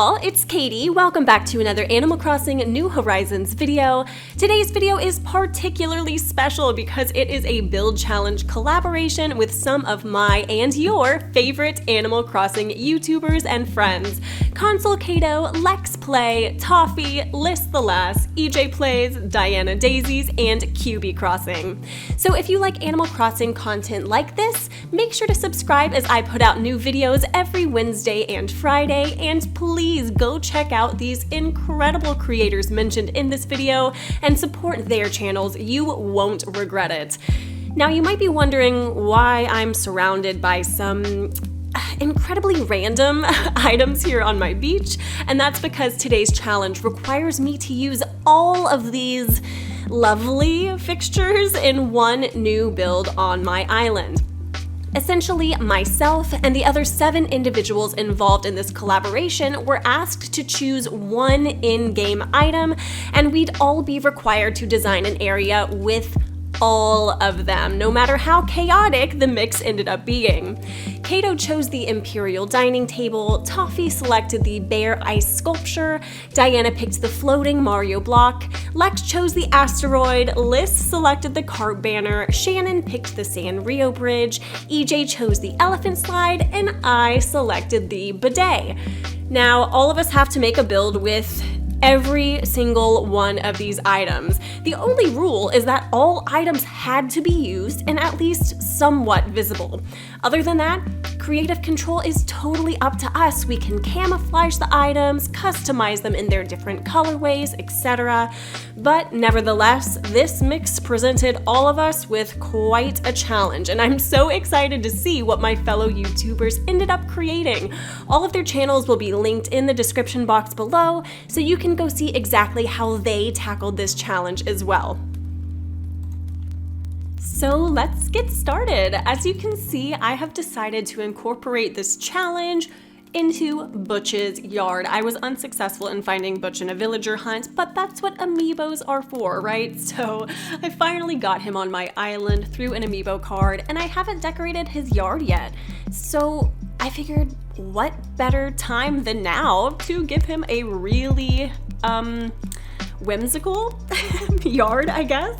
y'all, it's Katie. Welcome back to another Animal Crossing New Horizons video. Today's video is particularly special because it is a build challenge collaboration with some of my and your favorite Animal Crossing YouTubers and friends. Console Caito, LEX Play, TOFFEE, List the Lass, EJ Plays, Diana Daisies, and QB Crossing. So if you like Animal Crossing content like this, make sure to subscribe as I put out new videos every Wednesday and Friday, and please go check out these incredible creators mentioned in this video and support their channels. You won't regret it. Now you might be wondering why I'm surrounded by some incredibly random items here on my beach, and that's because today's challenge requires me to use all of these lovely fixtures in one new build on my island. Essentially, myself and the other 7 individuals involved in this collaboration were asked to choose one in-game item, and we'd all be required to design an area with all of them, no matter how chaotic the mix ended up being. Caito chose the Imperial dining table, TOFFEE selected the bear ice sculpture, Diana picked the floating Mario block, Lex chose the asteroid, Liz selected the Carp Banner, Shannon picked the Sanrio bridge, EJ chose the elephant slide, and I selected the bidet. Now, all of us have to make a build with every single one of these items. The only rule is that all items had to be used and at least somewhat visible. Other than that, creative control is totally up to us. We can camouflage the items, customize them in their different colorways, etc. But nevertheless, this mix presented all of us with quite a challenge, and I'm so excited to see what my fellow YouTubers ended up creating. All of their channels will be linked in the description box below, so you can go see exactly how they tackled this challenge as well. So let's get started. As you can see, I have decided to incorporate this challenge into Butch's yard. I was unsuccessful in finding Butch in a villager hunt, but that's what amiibos are for, right? So I finally got him on my island through an amiibo card, and I haven't decorated his yard yet. So I figured, what better time than now to give him a really, whimsical yard, I guess.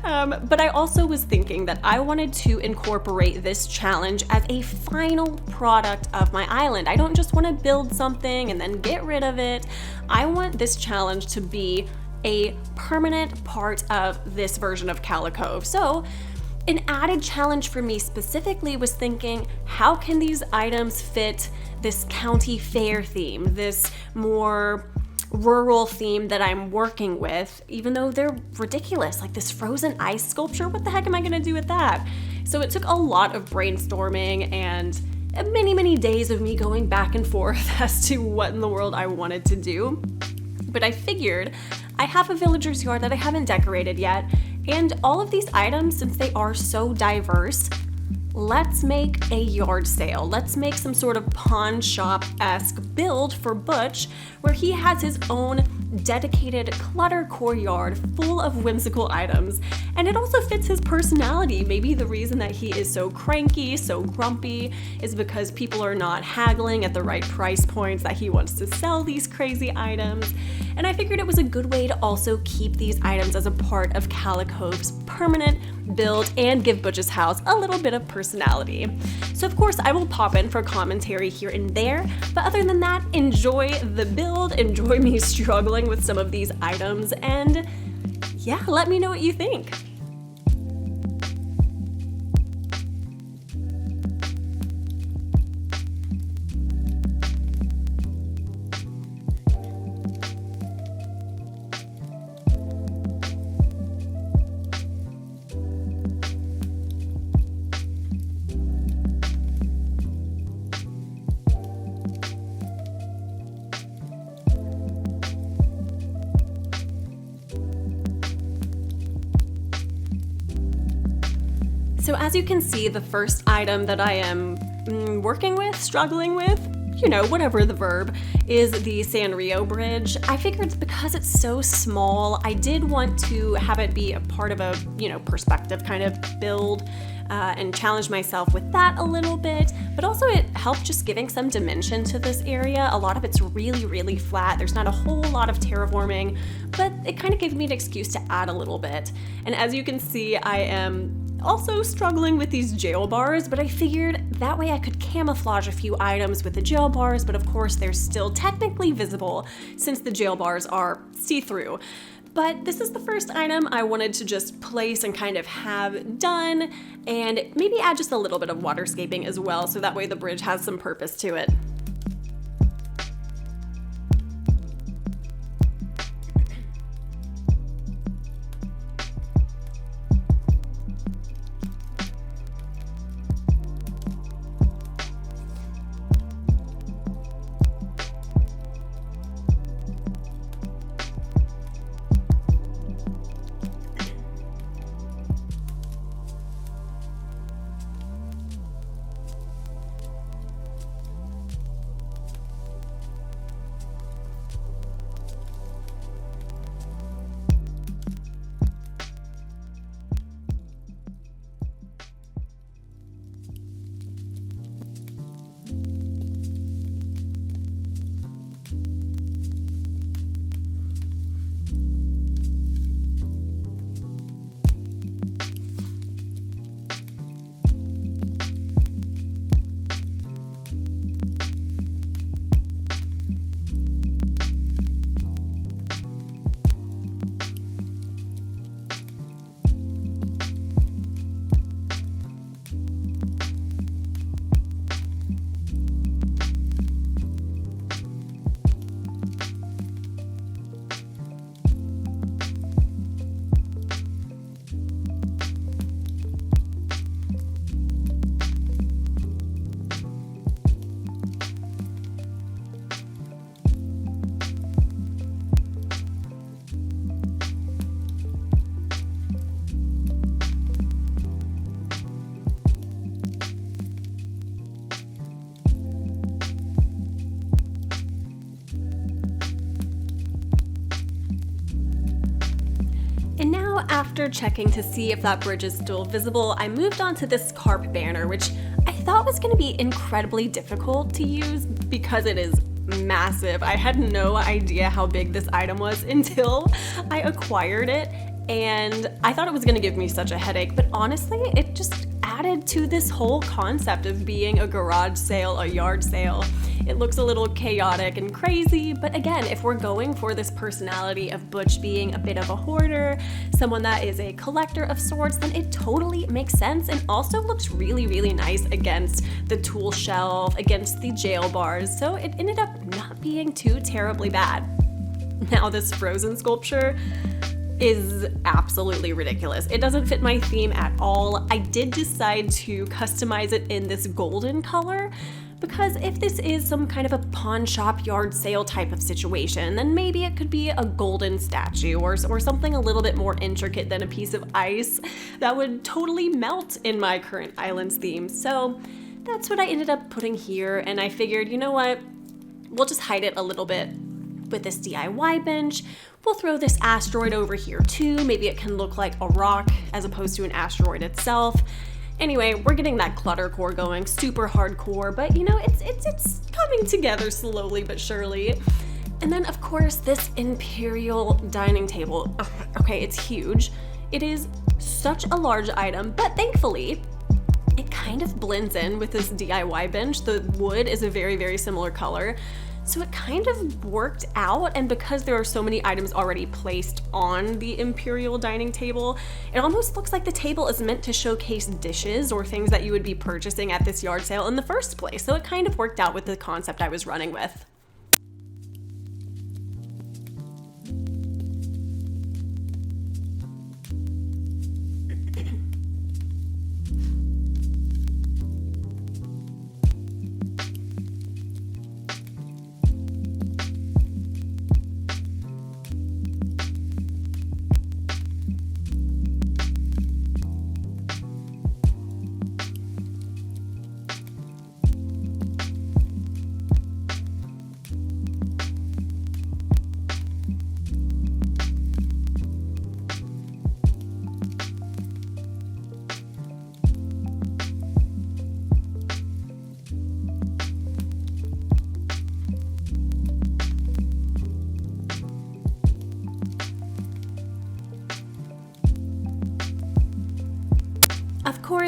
But I also was thinking that I wanted to incorporate this challenge as a final product of my island. I don't just want to build something and then get rid of it. I want this challenge to be a permanent part of this version of Calla Cove. So an added challenge for me specifically was thinking, how can these items fit this county fair theme, this more rural theme that I'm working with, even though they're ridiculous, like this frozen ice sculpture? What the heck am I gonna do with that? So it took a lot of brainstorming and many days of me going back and forth as to what in the world I wanted to do. But I figured I have a villager's yard that I haven't decorated yet, and all of these items, since they are so diverse, let's make a yard sale. Let's make some sort of pawn shop-esque build for Butch, where he has his own dedicated clutter core yard full of whimsical items. And it also fits his personality. Maybe the reason that he is so cranky, so grumpy, is because people are not haggling at the right price points that he wants to sell these crazy items. And I figured it was a good way to also keep these items as a part of Calla Cove's permanent build and give Butch's house a little bit of personality. So of course I will pop in for commentary here and there, but other than that, enjoy the build, enjoy me struggling with some of these items, and yeah, let me know what you think. So as you can see, the first item that I am working with, struggling with, you know, whatever the verb, is the Sanrio bridge. I figured because it's so small, I did want to have it be a part of a, you know, perspective kind of build. and challenge myself with that a little bit, but also it helped just giving some dimension to this area. A lot of it's really, really flat. There's not a whole lot of terraforming, but it kind of gave me an excuse to add a little bit. And as you can see, I am also struggling with these jail bars, but I figured that way I could camouflage a few items with the jail bars, but of course they're still technically visible since the jail bars are see-through. But this is the first item I wanted to just place and kind of have done, and maybe add just a little bit of waterscaping as well, so that way the bridge has some purpose to it. After checking to see if that bridge is still visible, I moved on to this Carp Banner, which I thought was going to be incredibly difficult to use because it is massive. I had no idea how big this item was until I acquired it, and I thought it was going to give me such a headache, but honestly, it just added to this whole concept of being a garage sale, a yard sale. It looks a little chaotic and crazy, but again, if we're going for this personality of Butch being a bit of a hoarder, someone that is a collector of sorts, then it totally makes sense and also looks really, really nice against the tool shelf, against the jail bars, so it ended up not being too terribly bad. Now this frozen sculpture is absolutely ridiculous. It doesn't fit my theme at all. I did decide to customize it in this golden color, because if this is some kind of a pawn shop yard sale type of situation, then maybe it could be a golden statue or something a little bit more intricate than a piece of ice that would totally melt in my current island's theme. So that's what I ended up putting here, and I figured, you know what, we'll just hide it a little bit with this DIY bench. We'll throw this asteroid over here too. Maybe it can look like a rock as opposed to an asteroid itself. Anyway, we're getting that clutter core going, super hardcore, but you know, it's coming together slowly but surely. And then of course, this Imperial dining table. Okay, it's huge. It is such a large item, but thankfully, it kind of blends in with this DIY bench. The wood is a very, very similar color. So it kind of worked out, and because there are so many items already placed on the Imperial dining table, it almost looks like the table is meant to showcase dishes or things that you would be purchasing at this yard sale in the first place. So it kind of worked out with the concept I was running with.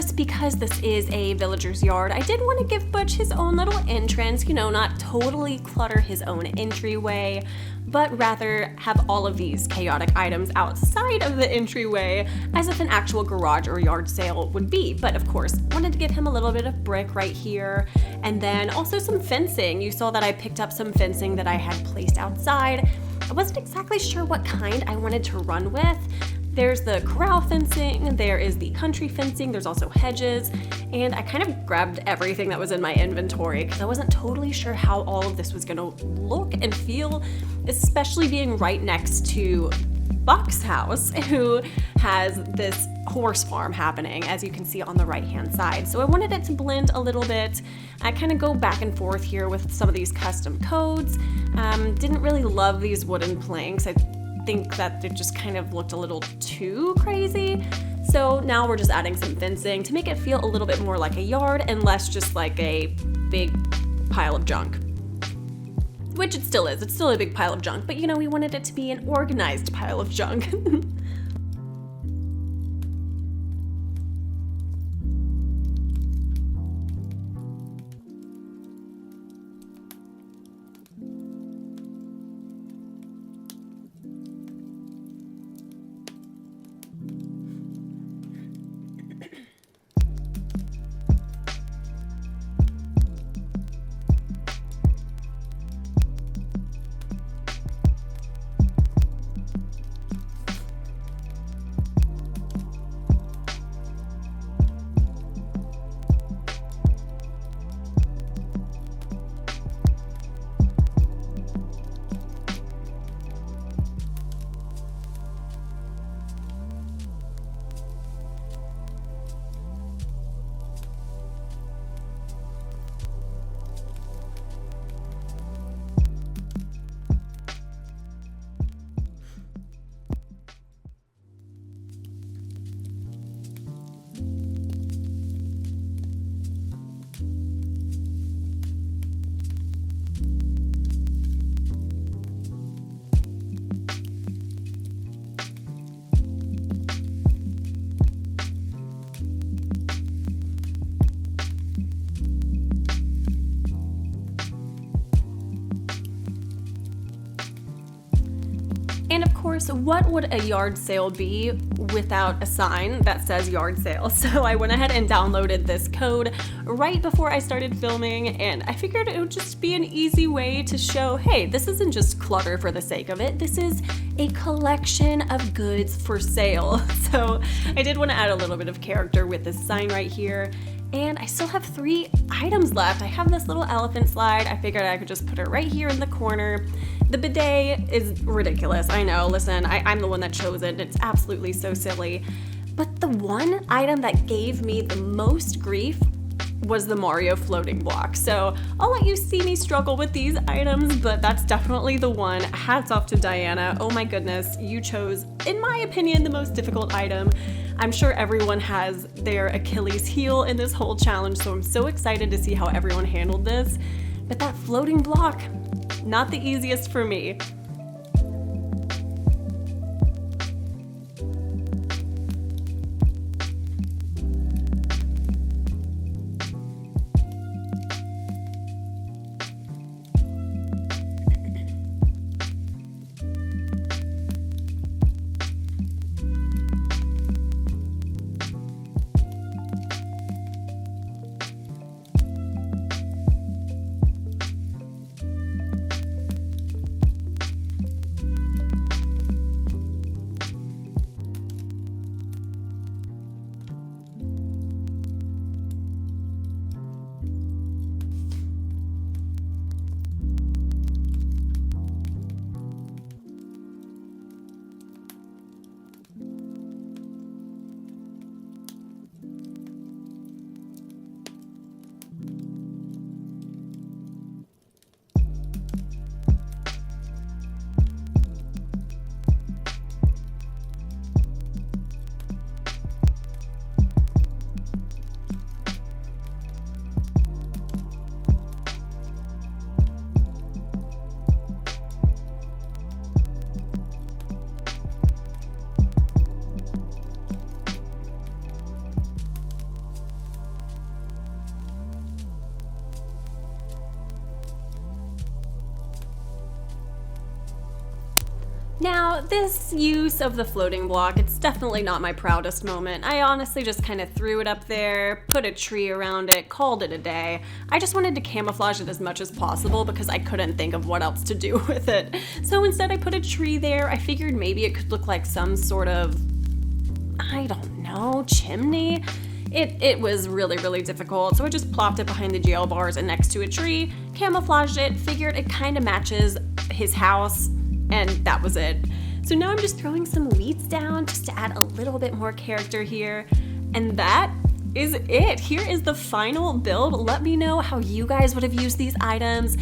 course, because this is a villager's yard, I did want to give Butch his own little entrance, you know, not totally clutter his own entryway, but rather have all of these chaotic items outside of the entryway as if an actual garage or yard sale would be. But of course, wanted to give him a little bit of brick right here, and then also some fencing. You saw that I picked up some fencing that I had placed outside. I wasn't exactly sure what kind I wanted to run with. There's the corral fencing, there is the country fencing, there's also hedges, and I kind of grabbed everything that was in my inventory because I wasn't totally sure how all of this was gonna look and feel, especially being right next to Buck's house, who has this horse farm happening, as you can see on the right-hand side. So I wanted it to blend a little bit. I kind of go back and forth here with some of these custom codes. Didn't really love these wooden planks. I think that it just kind of looked a little too crazy. So now we're just adding some fencing to make it feel a little bit more like a yard and less just like a big pile of junk. Which it still is. It's still a big pile of junk, but you know, we wanted it to be an organized pile of junk. And of course, what would a yard sale be without a sign that says yard sale? So I went ahead and downloaded this code right before I started filming, and I figured it would just be an easy way to show, hey, this isn't just clutter for the sake of it. This is a collection of goods for sale. So I did want to add a little bit of character with this sign right here. And I still have 3 items left. I have this little elephant slide. I figured I could just put it right here in the corner. The bidet is ridiculous. I know, listen, I'm the one that chose it. It's absolutely so silly. But the one item that gave me the most grief was the Mario floating block. So I'll let you see me struggle with these items, but that's definitely the one. Hats off to Diana. Oh my goodness, you chose, in my opinion, the most difficult item. I'm sure everyone has their Achilles heel in this whole challenge, so I'm so excited to see how everyone handled this. But that floating block, not the easiest for me. Now, this use of the floating block, it's definitely not my proudest moment. I honestly just kind of threw it up there, put a tree around it, called it a day. I just wanted to camouflage it as much as possible because I couldn't think of what else to do with it. So instead I put a tree there. I figured maybe it could look like some sort of, I don't know, chimney. It was really difficult, so I just plopped it behind the jail bars and next to a tree, camouflaged it, figured it kind of matches his house, and that was it. So now I'm just throwing some wheats down just to add a little bit more character here, and that is it. Here is the final build. Let me know how you guys would have used these items.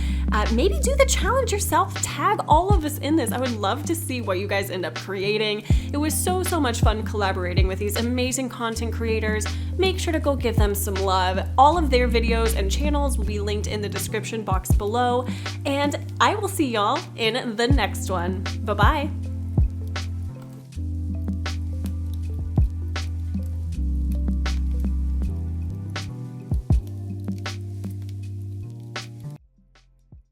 Maybe do the challenge yourself. Tag all of us in this. I would love to see what you guys end up creating. It was so much fun collaborating with these amazing content creators. Make sure to go give them some love. All of their videos and channels will be linked in the description box below. And I will see y'all in the next one. Bye-bye.